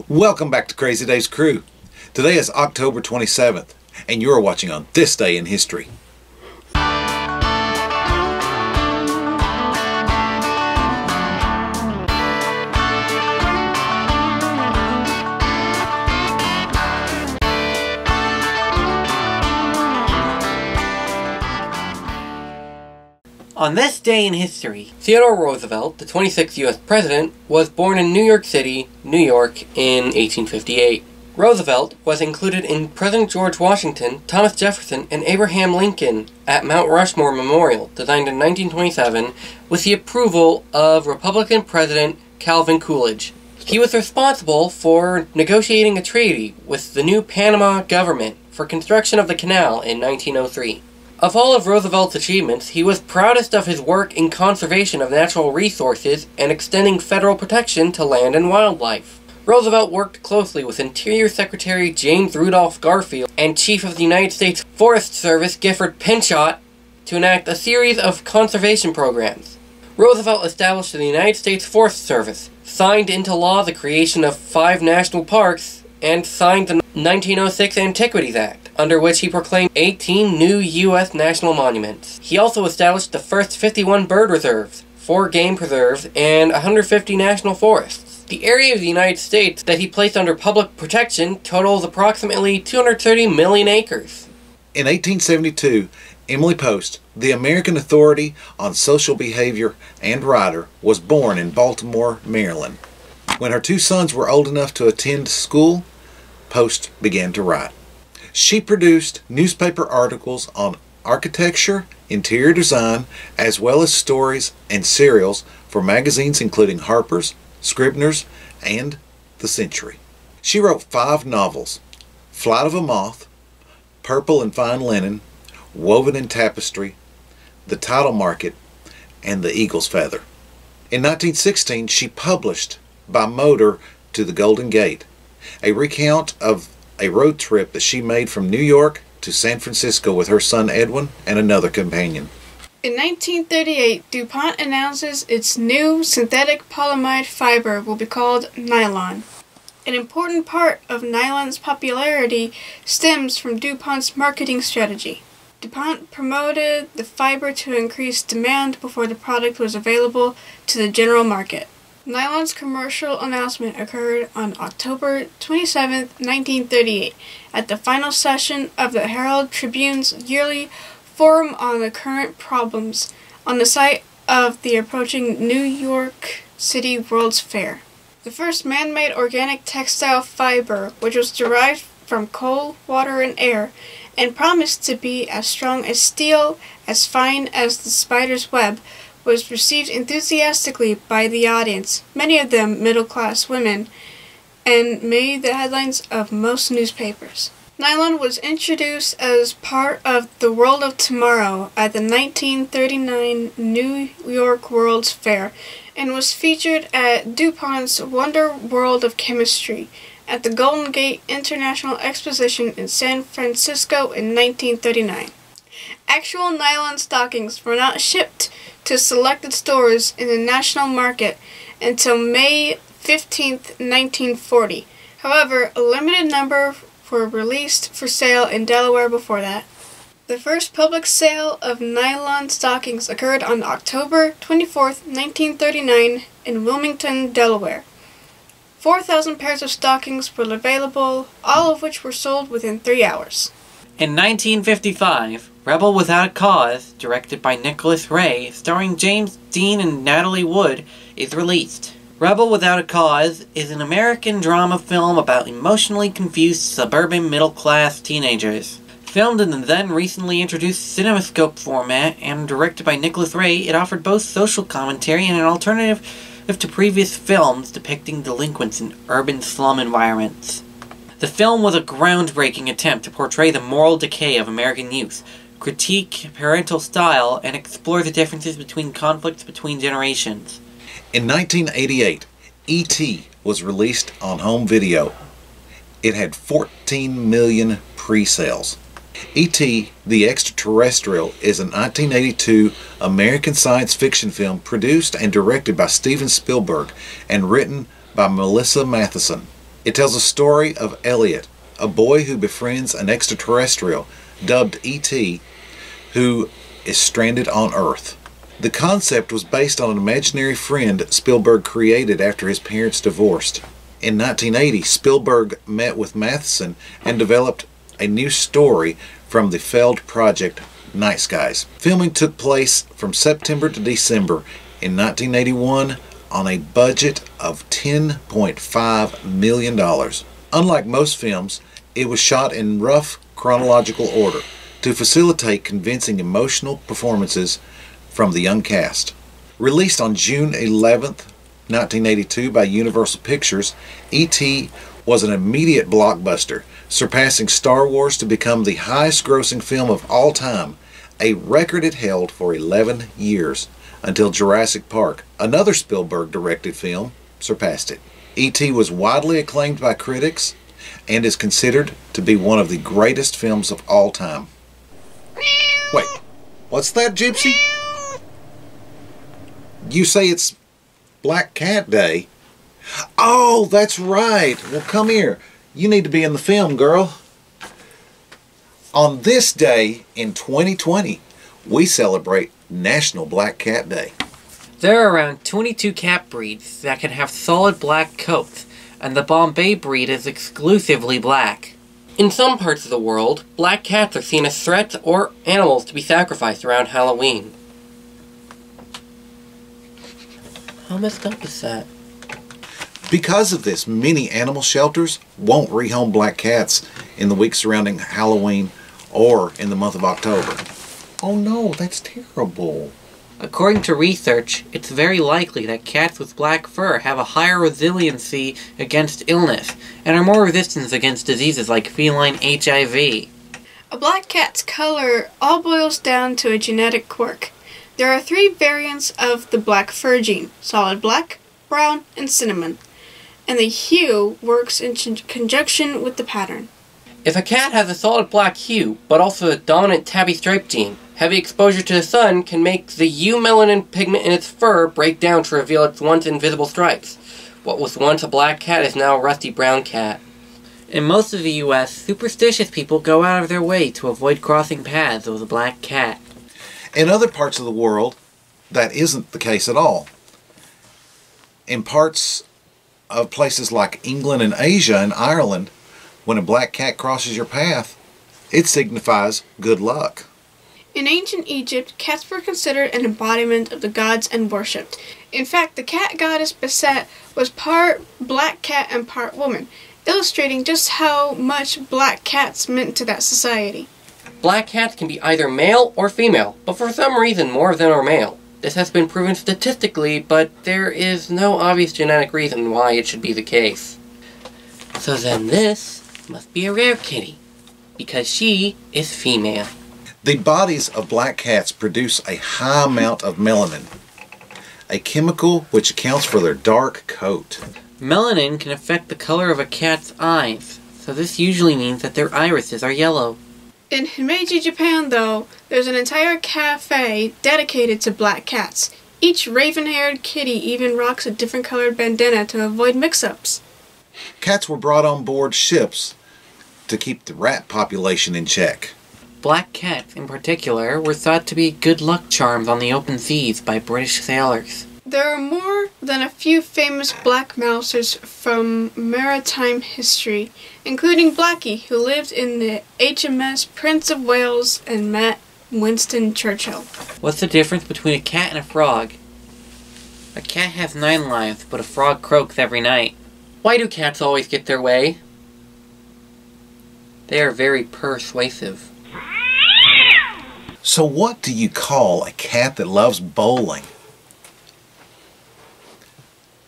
Welcome back to Crazy Dave's Crew. Today is October 27th, and you're watching on this day in history. On this day in history, Theodore Roosevelt, the 26th U.S. President, was born in New York City, New York, in 1858. Roosevelt was included in President George Washington, Thomas Jefferson, and Abraham Lincoln at Mount Rushmore Memorial, designed in 1927, with the approval of Republican President Calvin Coolidge. He was responsible for negotiating a treaty with the new Panama government for construction of the canal in 1903. Of all of Roosevelt's achievements, he was proudest of his work in conservation of natural resources and extending federal protection to land and wildlife. Roosevelt worked closely with Interior Secretary James Rudolph Garfield and Chief of the United States Forest Service Gifford Pinchot to enact a series of conservation programs. Roosevelt established the United States Forest Service, signed into law the creation of 5 national parks, and signed the 1906 Antiquities Act, under which he proclaimed 18 new U.S. national monuments. He also established the first 51 bird reserves, 4 game preserves, and 150 national forests. The area of the United States that he placed under public protection totals approximately 230 million acres. In 1872, Emily Post, the American Authority on Social Behavior and writer, was born in Baltimore, Maryland. When her 2 sons were old enough to attend school, Post began to write. She produced newspaper articles on architecture, interior design, as well as stories and serials for magazines including Harper's, Scribner's, and The Century. She wrote 5 novels: Flight of a Moth, Purple and Fine Linen, Woven in Tapestry, The Title Market, and The Eagle's Feather. In 1916, she published by motor to the Golden Gate, a recount of a road trip that she made from New York to San Francisco with her son Edwin and another companion. In 1938, DuPont announces its new synthetic polyamide fiber will be called nylon. An important part of nylon's popularity stems from DuPont's marketing strategy. DuPont promoted the fiber to increase demand before the product was available to the general market. Nylon's commercial announcement occurred on October 27, 1938, at the final session of the Herald Tribune's yearly Forum on the Current Problems, on the site of the approaching New York City World's Fair. The first man-made organic textile fiber, which was derived from coal, water, and air, and promised to be as strong as steel, as fine as the spider's web, was received enthusiastically by the audience, many of them middle-class women, and made the headlines of most newspapers. Nylon was introduced as part of the World of Tomorrow at the 1939 New York World's Fair, and was featured at DuPont's Wonder World of Chemistry at the Golden Gate International Exposition in San Francisco in 1939. Actual nylon stockings were not shipped to selected stores in the national market until May 15, 1940. However, a limited number were released for sale in Delaware before that. The first public sale of nylon stockings occurred on October 24, 1939 in Wilmington, Delaware. 4,000 pairs of stockings were available, all of which were sold within 3 hours. In 1955, Rebel Without a Cause, directed by Nicholas Ray, starring James Dean and Natalie Wood, is released. Rebel Without a Cause is an American drama film about emotionally confused suburban middle-class teenagers. Filmed in the then recently introduced CinemaScope format and directed by Nicholas Ray, it offered both social commentary and an alternative to previous films depicting delinquents in urban slum environments. The film was a groundbreaking attempt to portray the moral decay of American youth, critique parental style, and explore the differences between conflicts between generations. In 1988, E.T. was released on home video. It had 14 million pre-sales. E.T. the Extraterrestrial is a 1982 American science fiction film produced and directed by Steven Spielberg and written by Melissa Matheson. It tells a story of Elliot, a boy who befriends an extraterrestrial dubbed E.T., who is stranded on Earth. The concept was based on an imaginary friend Spielberg created after his parents divorced. In 1980, Spielberg met with Matheson and developed a new story from the failed project Night Skies. Filming took place from September to December in 1981 on a budget of $10.5 million. Unlike most films, it was shot in rough chronological order to facilitate convincing emotional performances from the young cast. Released on June 11th, 1982 by Universal Pictures, E.T. was an immediate blockbuster, surpassing Star Wars to become the highest-grossing film of all time, a record it held for 11 years, until Jurassic Park, another Spielberg-directed film, surpassed it. E.T. was widely acclaimed by critics and is considered to be one of the greatest films of all time. Wait, what's that, Gypsy? You say it's Black Cat Day? Oh, that's right. Well, come here. You need to be in the film, girl. On this day in 2020, we celebrate National Black Cat Day. There are around 22 cat breeds that can have solid black coats, and the Bombay breed is exclusively black. In some parts of the world, black cats are seen as threats or animals to be sacrificed around Halloween. How messed up is that? Because of this, many animal shelters won't rehome black cats in the week surrounding Halloween or in the month of October. Oh no, that's terrible. According to research, it's very likely that cats with black fur have a higher resiliency against illness and are more resistant against diseases like feline HIV. A black cat's color all boils down to a genetic quirk. There are 3 variants of the black fur gene: solid black, brown, and cinnamon. And the hue works in conjunction with the pattern. If a cat has a solid black hue, but also a dominant tabby stripe gene, heavy exposure to the sun can make the eumelanin pigment in its fur break down to reveal its once invisible stripes. What was once a black cat is now a rusty brown cat. In most of the U.S., superstitious people go out of their way to avoid crossing paths with a black cat. In other parts of the world, that isn't the case at all. In parts of places like England and Asia and Ireland, when a black cat crosses your path, it signifies good luck. In ancient Egypt, cats were considered an embodiment of the gods and worshipped. In fact, the cat goddess Beset was part black cat and part woman, illustrating just how much black cats meant to that society. Black cats can be either male or female, but for some reason more of them are male. This has been proven statistically, but there is no obvious genetic reason why it should be the case. So then this must be a rare kitty, because she is female. The bodies of black cats produce a high amount of melanin, a chemical which accounts for their dark coat. Melanin can affect the color of a cat's eyes, so this usually means that their irises are yellow. In Himeji, Japan, though, there's an entire cafe dedicated to black cats. Each raven-haired kitty even rocks a different colored bandana to avoid mix-ups. Cats were brought on board ships to keep the rat population in check. Black cats, in particular, were thought to be good luck charms on the open seas by British sailors. There are more than a few famous black mousers from maritime history, including Blackie, who lived in the HMS Prince of Wales and met Winston Churchill. What's the difference between a cat and a frog? A cat has 9 lives, but a frog croaks every night. Why do cats always get their way? They are very persuasive. So what do you call a cat that loves bowling?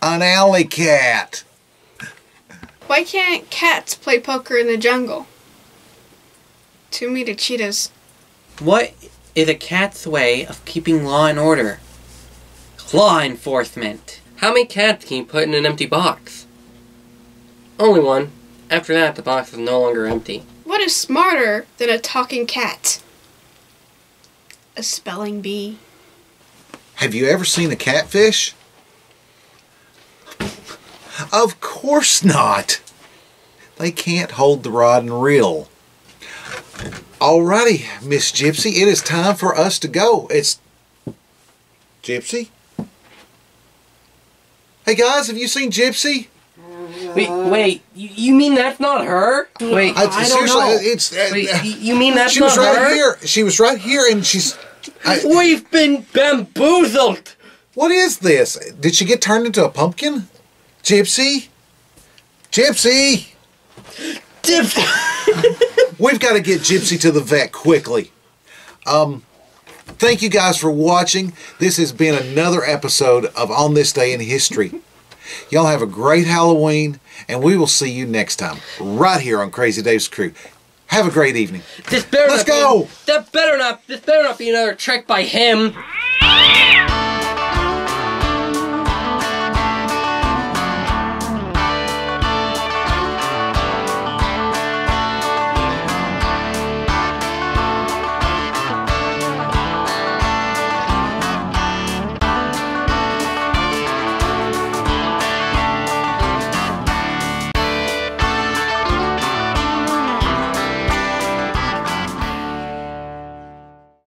An alley cat. Why can't cats play poker in the jungle? Too many cheetahs. What is a cat's way of keeping law and order? Law enforcement. How many cats can you put in an empty box? Only one. After that, the box is no longer empty. What is smarter than a talking cat? A spelling bee. Have you ever seen a catfish? Of course not. They can't hold the rod and reel. Alrighty, Miss Gypsy, it is time for us to go. It's... Gypsy? Hey guys, have you seen Gypsy? Wait, you mean that's not her? Wait, I don't know. Wait, you mean that's not her? She was right here. She was right here and she's... We've been bamboozled! What is this? Did she get turned into a pumpkin? Gypsy? Gypsy! We've got to get Gypsy to the vet quickly. Thank you guys for watching. This has been another episode of On This Day in History. Y'all have a great Halloween, and we will see you next time, right here on Crazy Dave's Crew. Have a great evening. Let's go! This better not be another trick by him.